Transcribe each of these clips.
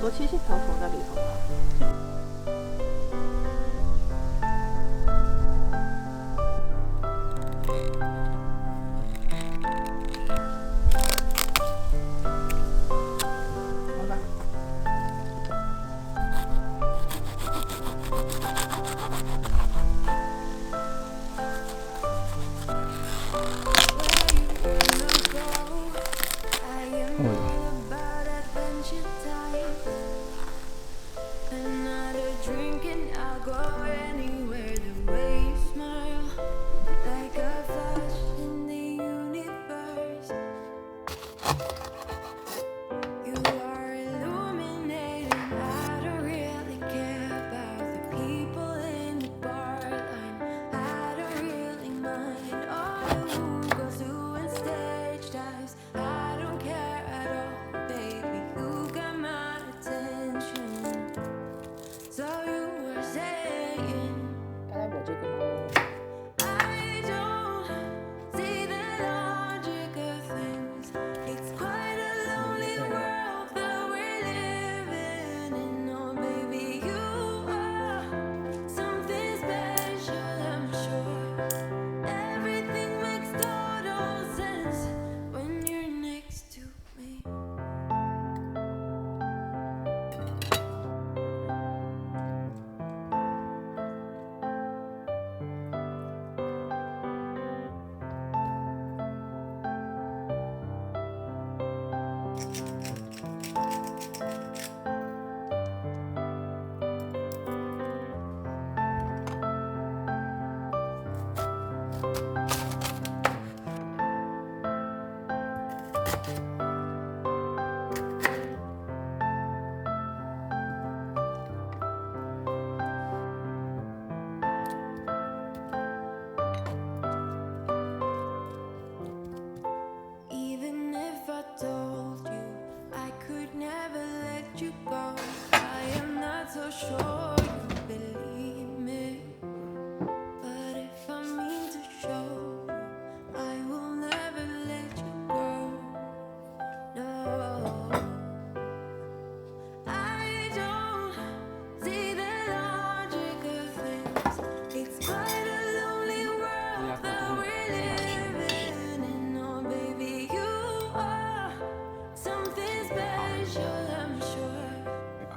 多信息条封在里头的。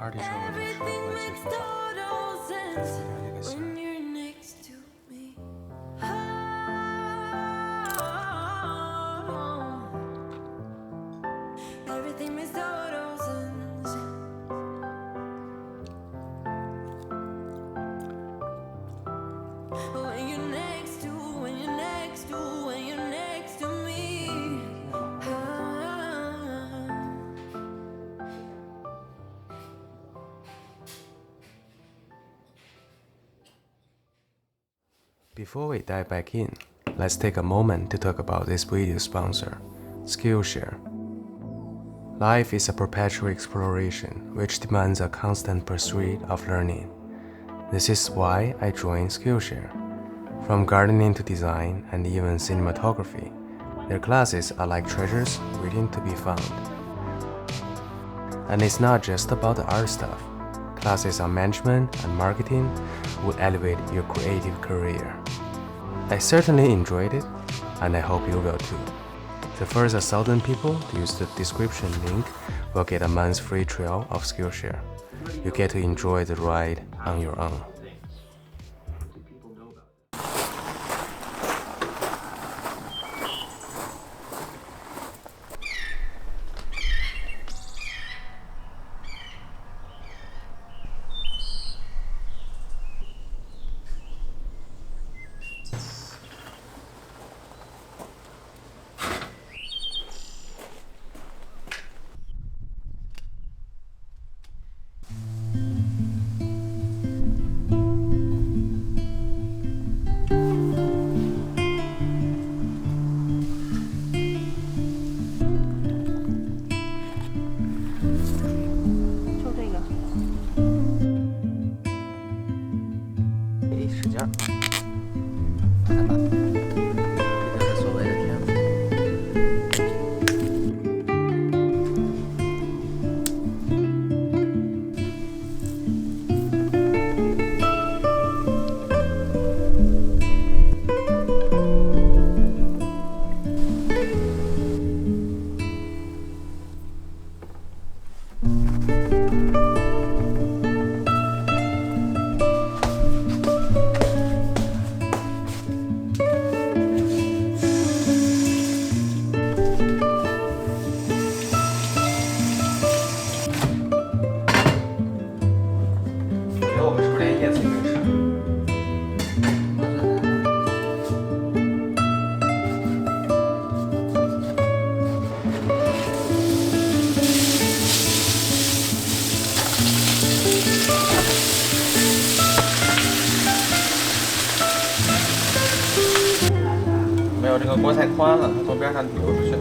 party 时候我就说关系挺好，我家那个小。Before we dive back in, let's take a moment to talk about this video's sponsor, Skillshare. Life is a perpetual exploration which demands a constant pursuit of learning. This is why I joined Skillshare. From gardening to design and even cinematography, their classes are like treasures waiting to be found. And it's not just about the art stuff. Classes on management and marketing will elevate your creative career. I certainly enjoyed it, and I hope you will too. The first 1,000 people to use the description link will get a month's free trial of Skillshare. You get to enjoy the ride on your own. 坡太宽了，它从边上流出去。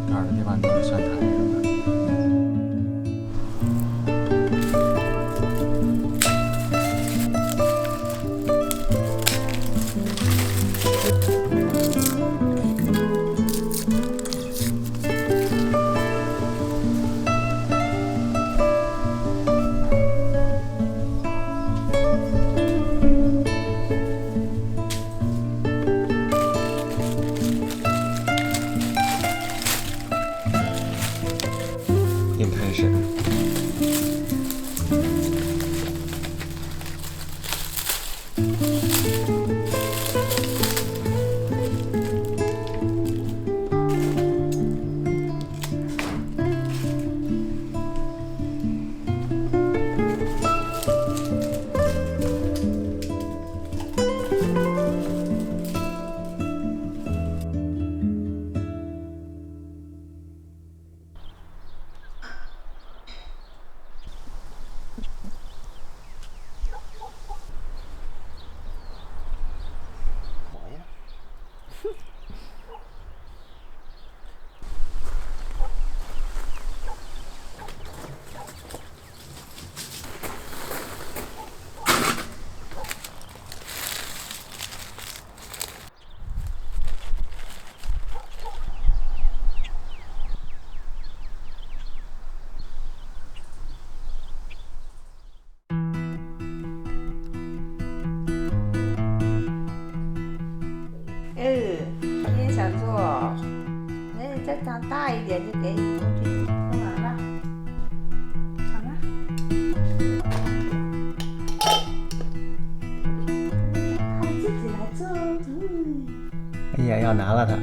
杆的地方都是酸苔是吧？intention。你也想做？那你再长大一点就给你工具，做完了，好了。他自己来做。哎呀，要拿了它。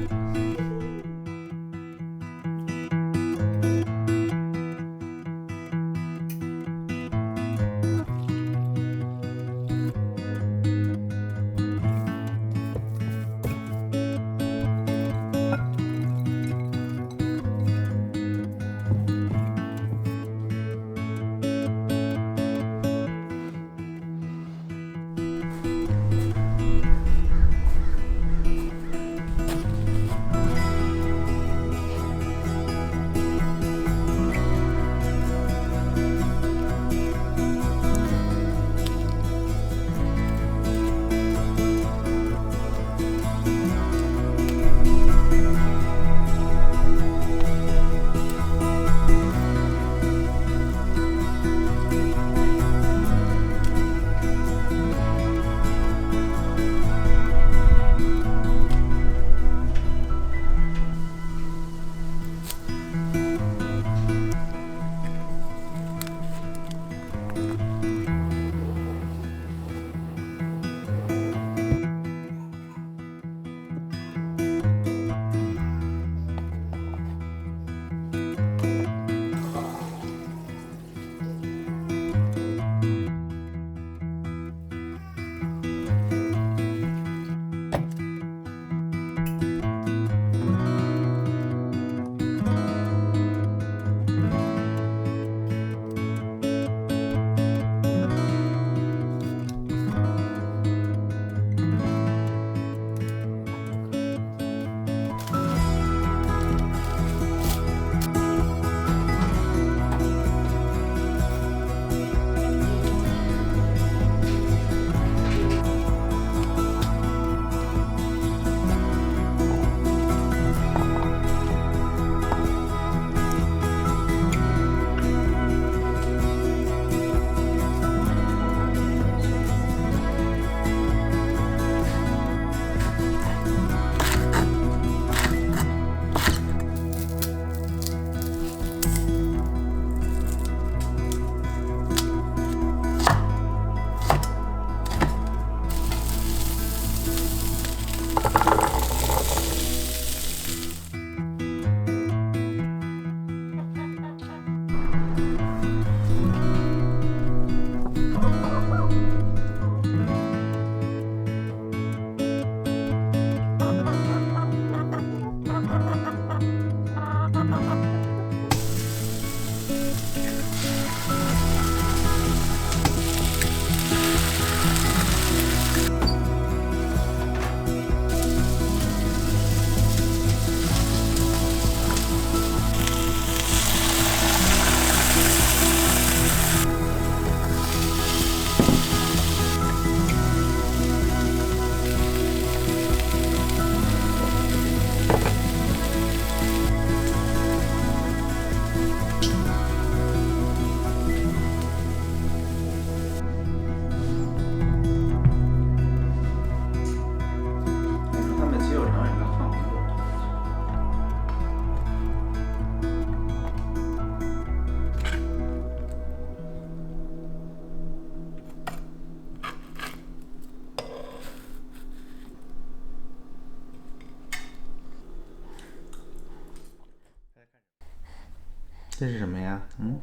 这是什么呀？嗯，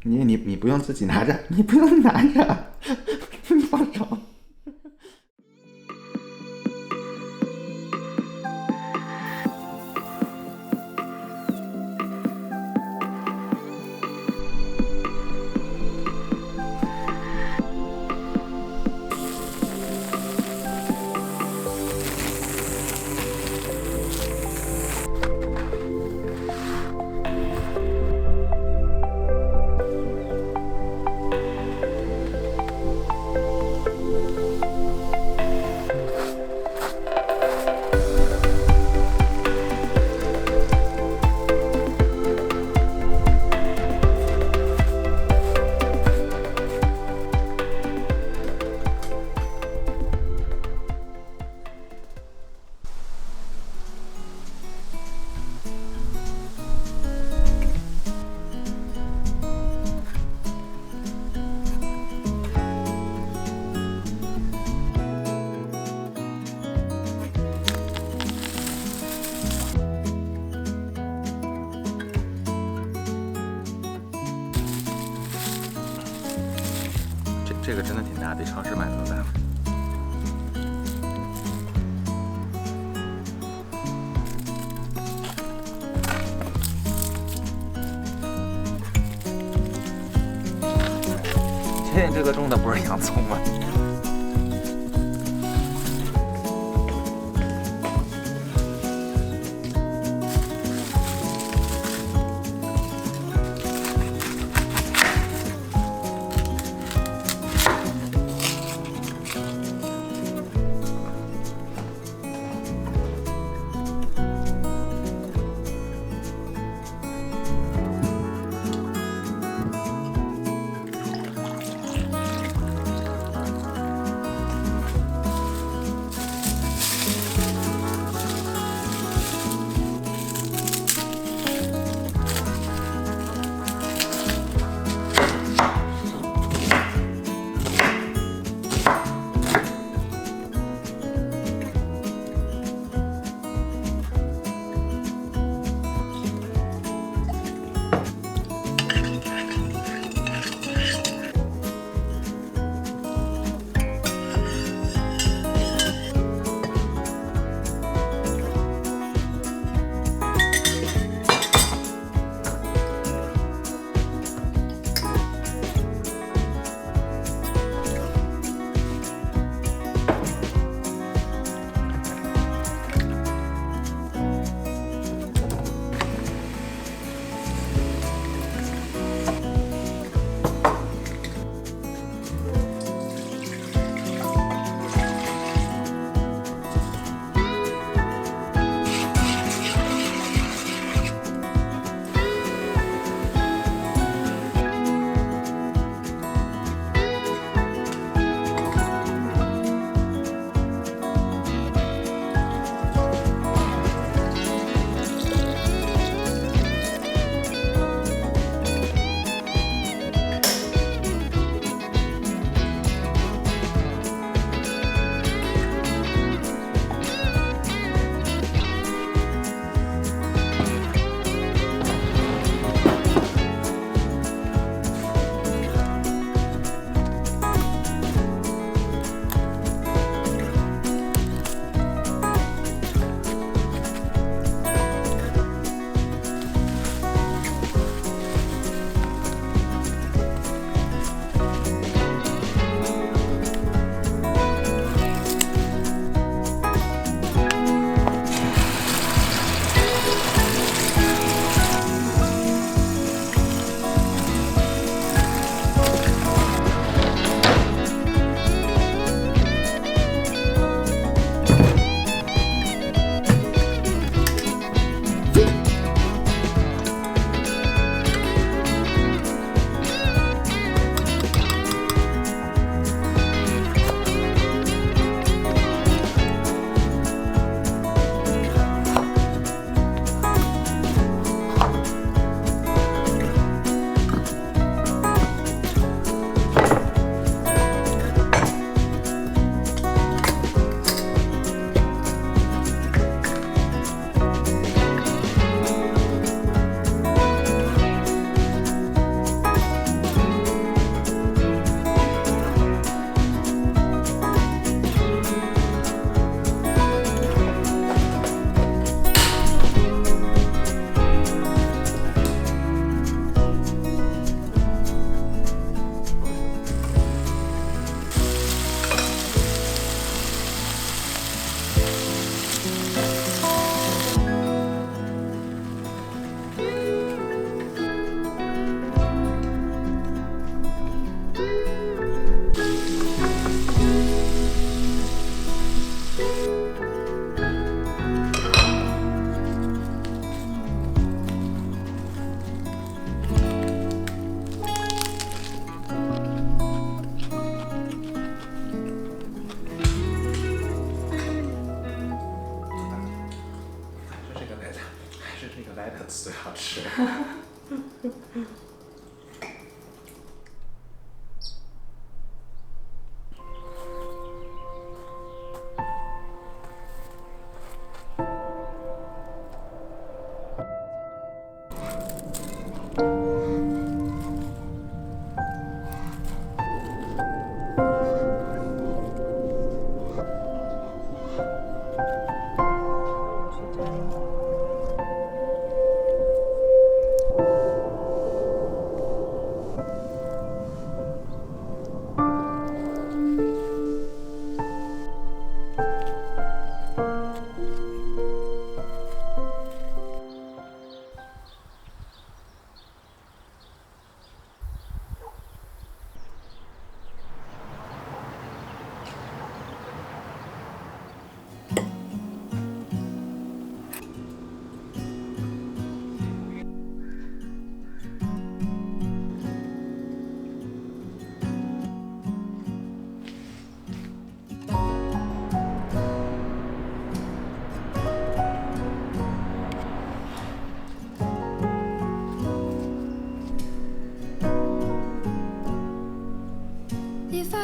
你不用自己拿着，你不用拿着，你放手。这个真的挺大，比超市买的都大。你确定这个种的不是洋葱吗？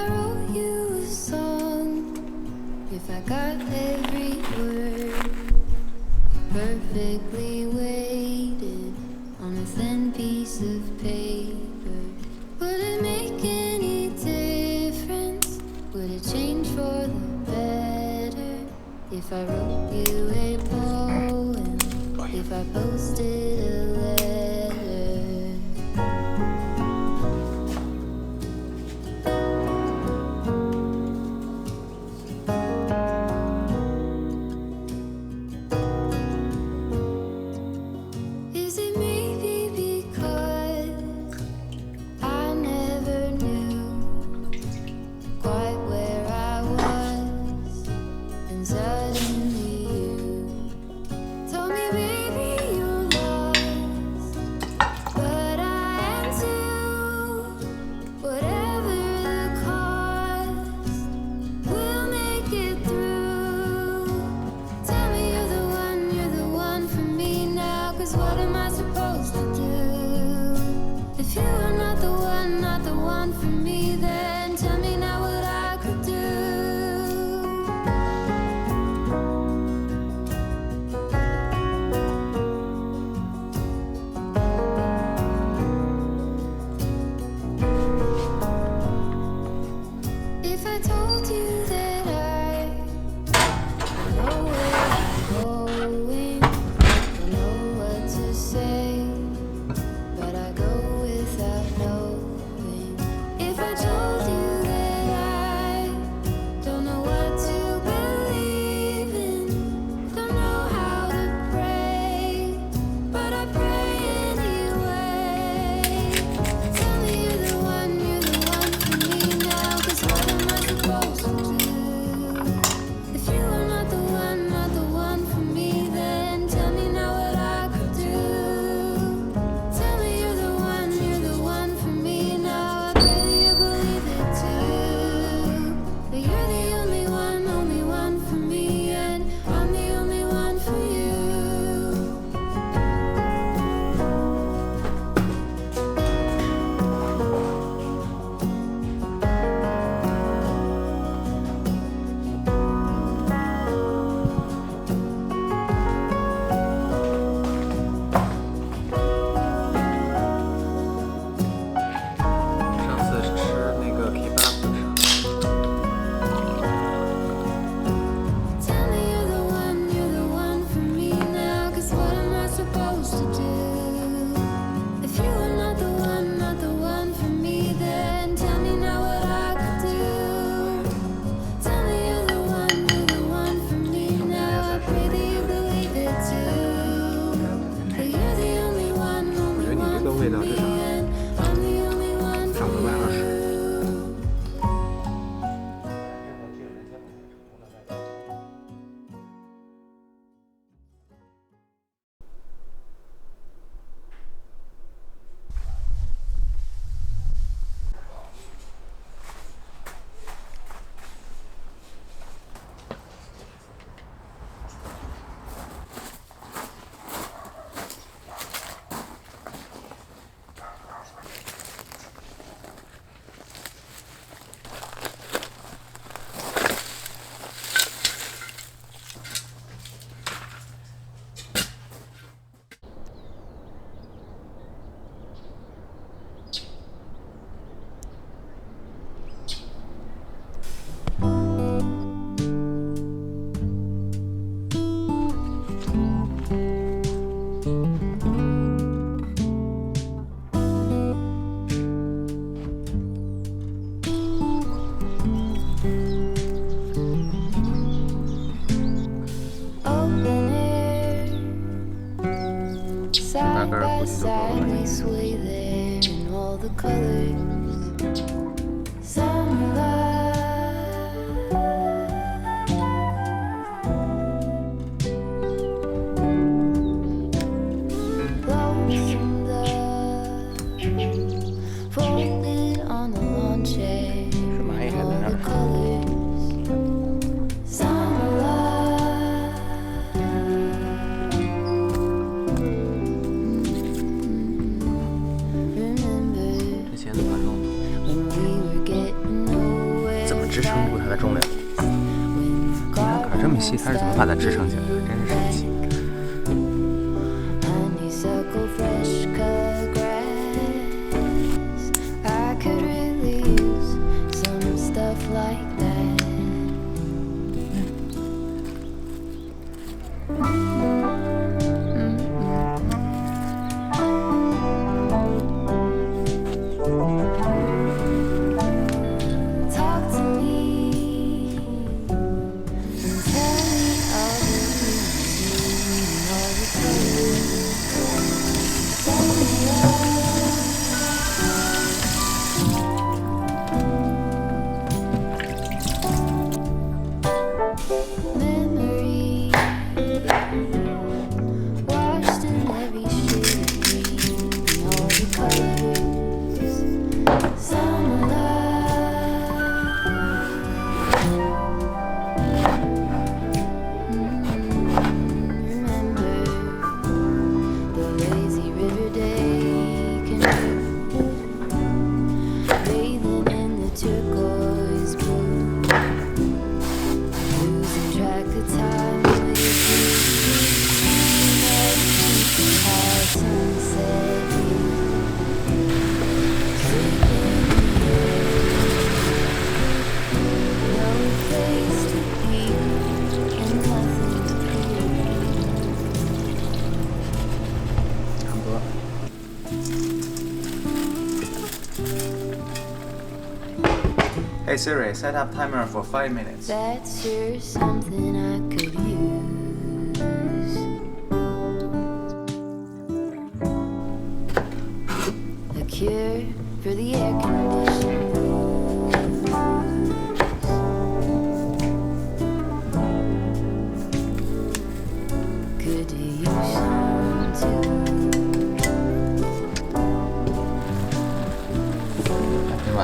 I wrote you a song, if I got every word perfectly weighted on a thin piece of paper, would it make any difference? Would it change for the better if I wrote you a poem, if I posted a letter? Is it maybe because I never knew quite where I was, and suddenly you told me, baby, you're lost, but I am too. Whatever the cost, we'll make it through. Tell me you're the one for me now, 'cause what am I supposed to do? If you are not the one for me, then tell me now what I could do. If I told you that I know where I'm going, don't know what to say, but I go without knowing. If I told you that I don't know what to believe in, don't know how to pray, but I pray anyway. Tell me you're the one for me now, 'cause what am I supposed to do? If you are not the one for me, then tell me now what I could do. Tell me you're the one for me now. I pray that you believe it too. But you're the only one for me, and I'm the only one for you.上次吃那个 kebab 的时候， Tell me you're the one for me now, 'cause what am I supposed to do? If you are not the one for me, then tell me now what I could do. Tell me you're the one for me now. I pray that you believe it too. That you're the only one for me, and I'm the only one for you. 大概估计就够了。 We sway there in all the colors. Sunlight blows from the folded on the lawn chair. 是蚂蚁还在那 All the 儿。 colors. Sunlight. Remember 怎么支撑住它的重量？你看杆这么细，它是怎么把它支撑起来的？真是神奇。 honeysuckle fresh cut grass. I could really use some stuff like that. Talk to me and tell me all the things, all the things. Memory washed in every shade of green, all the colors. Summer remember the lazy river day canoe, bathing in the turquoise blue, losing track of time with you. High sunset view, sleeping no place to be and nothing to fear. 差不多。Hey Siri, set up timer for 5 minutes. That's sure something I could use. A cure for the air conditioning blues. Could use some too. 另外，